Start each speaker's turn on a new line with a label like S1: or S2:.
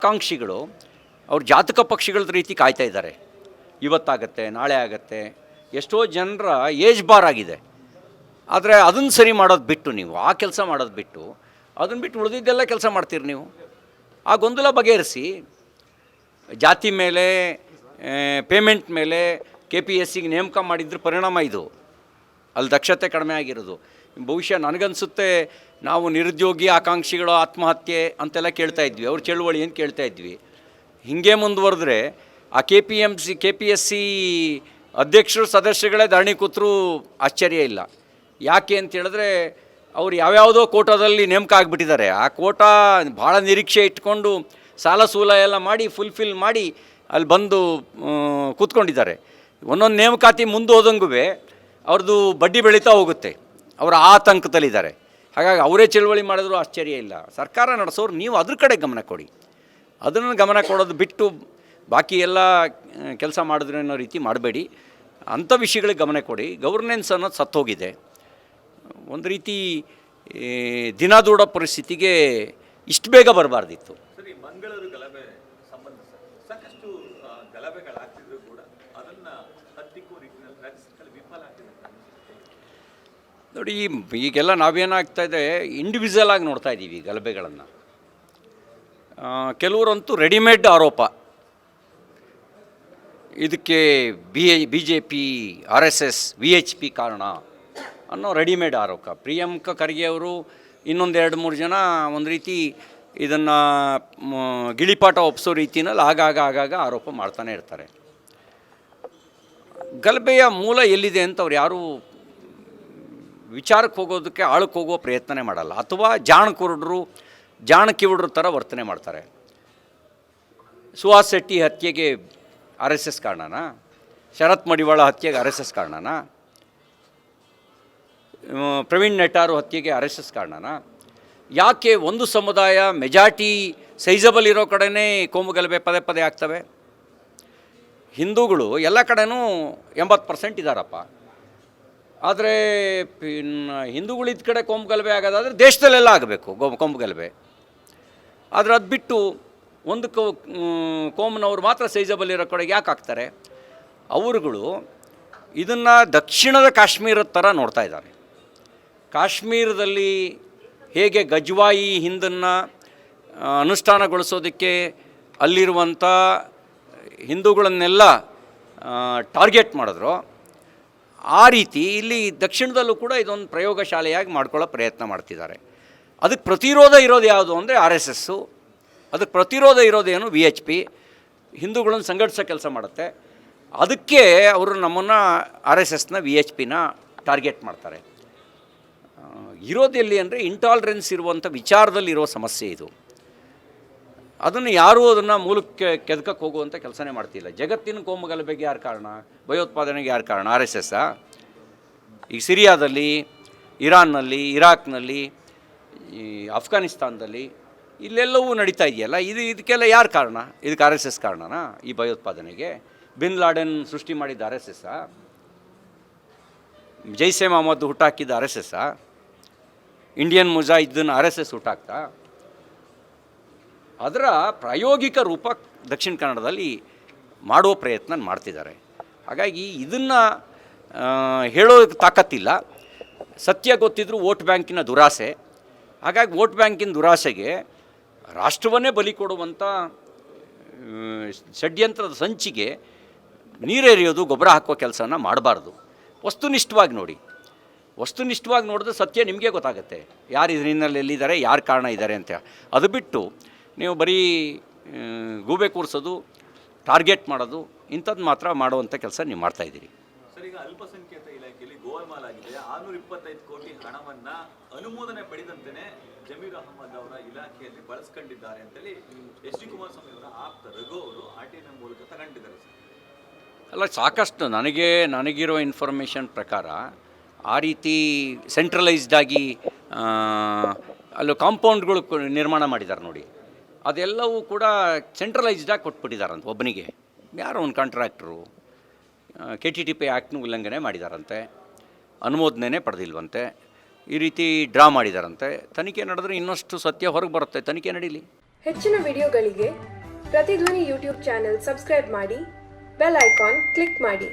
S1: ಆಕಾಂಕ್ಷಿಗಳು ಅವ್ರ ಜಾತಕ ಪಕ್ಷಿಗಳ ರೀತಿ ಕಾಯ್ತಾ ಇದ್ದಾರೆ. ಇವತ್ತಾಗತ್ತೆ, ನಾಳೆ ಆಗತ್ತೆ. ಎಷ್ಟೋ ಜನರ ಏಜ್ ಬಾರ್ ಆಗಿದೆ. ಆದರೆ ಅದನ್ನು ಸರಿ ಮಾಡೋದು ಬಿಟ್ಟು, ನೀವು ಆ ಕೆಲಸ ಮಾಡೋದು ಬಿಟ್ಟು ಅದನ್ನು ಬಿಟ್ಟು ಉಳಿದಿದ್ದೆಲ್ಲ ಕೆಲಸ ಮಾಡ್ತೀರಿ ನೀವು. ಆ ಗೊಂದಲ ಬಗೆಹರಿಸಿ. ಜಾತಿ ಮೇಲೆ, ಪೇಮೆಂಟ್ ಮೇಲೆ KPSCಗೆ ನೇಮಕ ಮಾಡಿದ್ರ ಪರಿಣಾಮ ಇದು. ಅಲ್ಲಿ ದಕ್ಷತೆ ಕಡಿಮೆ ಆಗಿರೋದು. ಬಹುಶಃ ನನಗನ್ಸುತ್ತೆ, ನಾವು ನಿರುದ್ಯೋಗಿ ಆಕಾಂಕ್ಷಿಗಳು ಆತ್ಮಹತ್ಯೆ ಅಂತೆಲ್ಲ ಕೇಳ್ತಾ ಇದ್ವಿ, ಅವ್ರ ಚಳುವಳಿ ಅಂತ ಕೇಳ್ತಾ ಇದ್ವಿ. ಹೀಗೆ ಮುಂದುವರೆದ್ರೆ ಆ KPSC ಅಧ್ಯಕ್ಷರು ಸದಸ್ಯಗಳೇ ಧರಣಿ ಕೂತರೂ ಆಶ್ಚರ್ಯ ಇಲ್ಲ. ಯಾಕೆ ಅಂತ ಹೇಳಿದ್ರೆ ಅವ್ರು ಯಾವ್ಯಾವುದೋ ಕೋಟಾದಲ್ಲಿ ನೇಮಕ ಆಗಿಬಿಟ್ಟಿದ್ದಾರೆ. ಆ ಕೋಟಾ ಭಾಳ ನಿರೀಕ್ಷೆ ಇಟ್ಕೊಂಡು ಸಾಲ ಸೂಲ ಎಲ್ಲ ಮಾಡಿ ಫುಲ್ಫಿಲ್ ಮಾಡಿ ಅಲ್ಲಿ ಬಂದು ಕೂತ್ಕೊಂಡಿದ್ದಾರೆ. ಒಂದೊಂದು ನೇಮಕಾತಿ ಮುಂದೆ ಹೋದಂಗೂ ಅವ್ರದ್ದು ಬಡ್ಡಿ ಬೆಳೀತಾ ಹೋಗುತ್ತೆ. ಅವರ ಆತಂಕದಲ್ಲಿದ್ದಾರೆ. ಹಾಗಾಗಿ ಅವರೇ ಚಳುವಳಿ ಮಾಡಿದ್ರು ಆಶ್ಚರ್ಯ ಇಲ್ಲ. ಸರ್ಕಾರ ನಡೆಸೋರು ನೀವು ಅದ್ರ ಕಡೆ ಗಮನ ಕೊಡಿ. ಅದನ್ನು ಗಮನ ಕೊಡೋದು ಬಿಟ್ಟು ಬಾಕಿ ಎಲ್ಲ ಕೆಲಸ ಮಾಡಿದ್ರೆ ಅನ್ನೋ ರೀತಿ ಮಾಡಬೇಡಿ. ಅಂಥ ವಿಷಯಗಳಿಗೆ ಗಮನ ಕೊಡಿ. ಗವರ್ನೆನ್ಸ್ ಅನ್ನೋದು ಸತ್ತೋಗಿದೆ. ಒಂದು ರೀತಿ ದಿನ ದೂಡೋ ಪರಿಸ್ಥಿತಿಗೆ ಇಷ್ಟು ಬೇಗ ಬರಬಾರ್ದಿತ್ತು.
S2: ಸರಿ, ಮಂಗಳೂರು ಗಲಭೆ ಸಂಬಂಧ ಸಾಕಷ್ಟು ಗಲಭೆಗಳಾಗ್ತಿದ್ರು ಕೂಡ ಅದನ್ನು ಹತ್ತಿಕ್ಕೋ ರೀತಿಯಲ್ಲಿ ರಾಜ್ಯ ಸರ್ಕಾರ ವಿಫಲ ಆಗಿದೆ.
S1: ನೋಡಿ, ಈಗೆಲ್ಲ ನಾವೇನಾಗ್ತಾ ಇದೆ, ಇಂಡಿವಿಜುವಲ್ ಆಗಿ ನೋಡ್ತಾ ಇದ್ದೀವಿ ಗಲಭೆಗಳನ್ನು. ಕೆಲವರಂತೂ ರೆಡಿಮೇಡ್ ಆರೋಪ. ಇದಕ್ಕೆ BJP RSS VHP ಕಾರಣ ಅನ್ನೋ ರೆಡಿಮೇಡ್ ಆರೋಪ. ಪ್ರಿಯಾಂಕ ಖರ್ಗೆ ಅವರು ಇನ್ನೊಂದು 2-3 ಜನ ಒಂದು ರೀತಿ ಇದನ್ನು ಗಿಳಿಪಾಠ ಒಪ್ಪಿಸೋ ರೀತಿಯಲ್ಲಿ ಆಗಾಗ ಆರೋಪ ಮಾಡ್ತಾನೆ ಇರ್ತಾರೆ. ಗಲಭೆಯ ಮೂಲ ಎಲ್ಲಿದೆ ಅಂತ ಅವ್ರು ಯಾರೂ ವಿಚಾರಕ್ಕೆ ಹೋಗೋದಕ್ಕೆ ಆಳಕ್ಕೆ ಹೋಗೋ ಪ್ರಯತ್ನನೇ ಮಾಡಲ್ಲ. ಅಥವಾ ಜಾಣ ಕಿವುಡ್ರ ಥರ ವರ್ತನೆ ಮಾಡ್ತಾರೆ. ಸುಹಾಸ್ ಶೆಟ್ಟಿ ಹತ್ಯೆಗೆ RSS ಕಾರಣನಾ? ಶರತ್ ಮಡಿವಾಳ ಹತ್ಯೆಗೆ RSS ಕಾರಣನಾ? ಪ್ರವೀಣ್ ನೆಟ್ಟಾರು ಹತ್ಯೆಗೆ RSS ಕಾರಣನಾ? ಯಾಕೆ ಒಂದು ಸಮುದಾಯ ಮೆಜಾರಿಟಿ ಸೈಜಬಲ್ ಇರೋ ಕಡೆನೇ ಕೋಮು ಗಲಭೆ ಪದೇ ಆಗ್ತವೆ? ಹಿಂದೂಗಳು ಎಲ್ಲ ಕಡೆನೂ 80% ಇದ್ದಾರಪ್ಪ. ಆದರೆ ಹಿಂದೂಗಳಿದ್ದ ಕಡೆ ಕೋಮು ಗಲಭೆ ಆಗೋದಾದರೆ ದೇಶದಲ್ಲೆಲ್ಲ ಆಗಬೇಕು ಕೋಮು ಗಲಭೆ. ಆದರೆ ಅದು ಬಿಟ್ಟು ಒಂದು ಕೋಮನವ್ರು ಮಾತ್ರ ಸೈಜಬಲ್ ಇರೋ ಕಡೆಗೆ ಯಾಕೆ ಆಗ್ತಾರೆ? ಅವರುಗಳು ಇದನ್ನು ದಕ್ಷಿಣದ ಕಾಶ್ಮೀರದ ಥರ ನೋಡ್ತಾ ಇದ್ದಾರೆ. ಕಾಶ್ಮೀರದಲ್ಲಿ ಹೇಗೆ ಗಜ್ವಾಯಿ ಹಿಂದನ್ನು ಅನುಷ್ಠಾನಗೊಳಿಸೋದಕ್ಕೆ ಅಲ್ಲಿರುವಂಥ ಹಿಂದೂಗಳನ್ನೆಲ್ಲ ಟಾರ್ಗೆಟ್ ಮಾಡಿದ್ರು, ಆ ರೀತಿ ಇಲ್ಲಿ ದಕ್ಷಿಣದಲ್ಲೂ ಕೂಡ ಇದೊಂದು ಪ್ರಯೋಗಶಾಲೆಯಾಗಿ ಮಾಡ್ಕೊಳ್ಳೋ ಪ್ರಯತ್ನ ಮಾಡ್ತಿದ್ದಾರೆ. ಅದಕ್ಕೆ ಪ್ರತಿರೋಧ ಇರೋದು ಯಾವುದು ಅಂದರೆ RSSಸು. ಅದಕ್ಕೆ ಪ್ರತಿರೋಧ ಇರೋದೇನು VHP. ಹಿಂದೂಗಳನ್ನು ಸಂಘಟಿಸೋ ಕೆಲಸ ಮಾಡುತ್ತೆ. ಅದಕ್ಕೆ ಅವರು ನಮ್ಮನ್ನು RSSನ VHPನ ಟಾರ್ಗೆಟ್ ಮಾಡ್ತಾರೆ. ಇರೋದೆಲ್ಲಿ ಅಂದರೆ ಇಂಟಾಲರೆನ್ಸ್ ಇರುವಂಥ ವಿಚಾರದಲ್ಲಿರೋ ಸಮಸ್ಯೆ ಇದು. ಅದನ್ನು ಯಾರೂ ಅದನ್ನು ಮೂಲಕ್ಕೆ ಕೆದಕಕ್ಕೆ ಹೋಗುವಂಥ ಕೆಲಸನೇ ಮಾಡ್ತಿಲ್ಲ. ಜಗತ್ತಿನ ಕೋಮು ಗಲಭೆಗೆ ಯಾರು ಕಾರಣ? ಭಯೋತ್ಪಾದನೆಗೆ ಯಾರು ಕಾರಣ? RSSಾ? ಈಗ ಸಿರಿಯಾದಲ್ಲಿ, ಇರಾನ್ನಲ್ಲಿ, ಇರಾಕ್ನಲ್ಲಿ, ಈ ಅಫ್ಘಾನಿಸ್ತಾನದಲ್ಲಿ ಇಲ್ಲೆಲ್ಲವೂ ನಡೀತಾ ಇದೆಯಲ್ಲ, ಇದಕ್ಕೆಲ್ಲ ಯಾರು ಕಾರಣ? ಇದಕ್ಕೆ RSS ಕಾರಣನಾ ಈ ಭಯೋತ್ಪಾದನೆಗೆ? ಬಿನ್ ಲಾಡೆನ್ ಸೃಷ್ಟಿ ಮಾಡಿದ RSSಾ? ಜೈಸೆ ಮೊಹಮ್ಮದ್ ಹುಟ್ಟಾಕಿದ್ದ RSSಾ? ಇಂಡಿಯನ್ ಮುಜಾಹಿದ್ದೀನ್ RSS ಹುಟ್ಟಾಕ್ತಾ? ಅದರ ಪ್ರಾಯೋಗಿಕ ರೂಪ ದಕ್ಷಿಣ ಕನ್ನಡದಲ್ಲಿ ಮಾಡುವ ಪ್ರಯತ್ನ ಮಾಡ್ತಿದ್ದಾರೆ. ಹಾಗಾಗಿ ಇದನ್ನು ಹೇಳೋದಕ್ಕೆ ತಾಕತ್ತಿಲ್ಲ. ಸತ್ಯ ಗೊತ್ತಿದ್ರೂ ವೋಟ್ ಬ್ಯಾಂಕಿನ ದುರಾಸೆ. ಹಾಗಾಗಿ ವೋಟ್ ಬ್ಯಾಂಕಿನ ದುರಾಸೆಗೆ ರಾಷ್ಟ್ರವನ್ನೇ ಬಲಿ ಕೊಡುವಂಥ ಷಡ್ಯಂತ್ರದ ಸಂಚಿಗೆ ನೀರೆರಿಯೋದು, ಗೊಬ್ಬರ ಹಾಕುವ ಕೆಲಸನ ಮಾಡಬಾರ್ದು. ವಸ್ತುನಿಷ್ಠವಾಗಿ ನೋಡಿ. ವಸ್ತುನಿಷ್ಠವಾಗಿ ನೋಡಿದ್ರೆ ಸತ್ಯ ನಿಮಗೆ ಗೊತ್ತಾಗುತ್ತೆ, ಯಾರು ಇದರಲ್ಲಿ ಎಲ್ಲಿದ್ದಾರೆ, ಯಾರು ಕಾರಣ ಇದ್ದಾರೆ ಅಂತ. ಅದು ಬಿಟ್ಟು ನೀವು ಬರೀ ಗೂಬೆ ಕೂರಿಸೋದು, ಟಾರ್ಗೆಟ್ ಮಾಡೋದು, ಇಂಥದ್ದು ಮಾತ್ರ ಮಾಡುವಂಥ ಕೆಲಸ ನೀವು ಮಾಡ್ತಾಯಿದ್ದೀರಿ.
S2: ಸರ್, ಈಗ ಅಲ್ಪಸಂಖ್ಯಾತ ಇಲಾಖೆಯಲ್ಲಿ ಗೋಲ್ಮಾಲ್ ಆಗಿದೆ. 625 ಕೋಟಿ ಹಣವನ್ನು ಅನುಮೋದನೆ ಪಡೆದಂತೆಯೇ ಜಮೀರ್ ಅಹಮದ್ ಅವರ ಇಲಾಖೆಯಲ್ಲಿ ಬಳಸ್ಕೊಂಡಿದ್ದಾರೆ ಅಂತೇಳಿ HD ಕುಮಾರಸ್ವಾಮಿ ಅವರ ಆಪ್ತ ರಘು ಅವರು RTI ಮೂಲಕ ತಗೊಂಡಿದ್ದಾರೆ.
S1: ಅಲ್ಲ, ಸಾಕಷ್ಟು ನನಗಿರೋ ಇನ್ಫಾರ್ಮೇಷನ್ ಪ್ರಕಾರ ಆ ರೀತಿ ಸೆಂಟ್ರಲೈಸ್ಡಾಗಿ ಅಲ್ಲೂ ಕಾಂಪೌಂಡ್ಗಳು ನಿರ್ಮಾಣ ಮಾಡಿದ್ದಾರೆ ನೋಡಿ. ಅದೆಲ್ಲವೂ ಕೂಡ ಸೆಂಟ್ರಲೈಸ್ಡಾಗಿ ಕೊಟ್ಬಿಟ್ಟಿದ್ದಾರಂತೆ ಒಬ್ಬನಿಗೆ. ಯಾರೋ ಒಂದು ಕಾಂಟ್ರಾಕ್ಟ್ರು KTTP ಆ್ಯಕ್ಟ್ನ ಉಲ್ಲಂಘನೆ ಮಾಡಿದಾರಂತೆ, ಅನುಮೋದನೆ ಪಡೆದಿಲ್ವಂತೆ, ಈ ರೀತಿ ಡ್ರಾ ಮಾಡಿದಾರಂತೆ. ತನಿಖೆ ನಡೆದ್ರೆ ಇನ್ನಷ್ಟು ಸತ್ಯ ಹೊರಗೆ ಬರುತ್ತೆ. ತನಿಖೆ ನಡೀಲಿ.
S3: ಹೆಚ್ಚಿನ ವಿಡಿಯೋಗಳಿಗೆ ಪ್ರತಿಧ್ವನಿ ಯೂಟ್ಯೂಬ್ ಚಾನೆಲ್ ಸಬ್ಸ್ಕ್ರೈಬ್ ಮಾಡಿ, ಬೆಲ್ ಐಕಾನ್ ಕ್ಲಿಕ್ ಮಾಡಿ.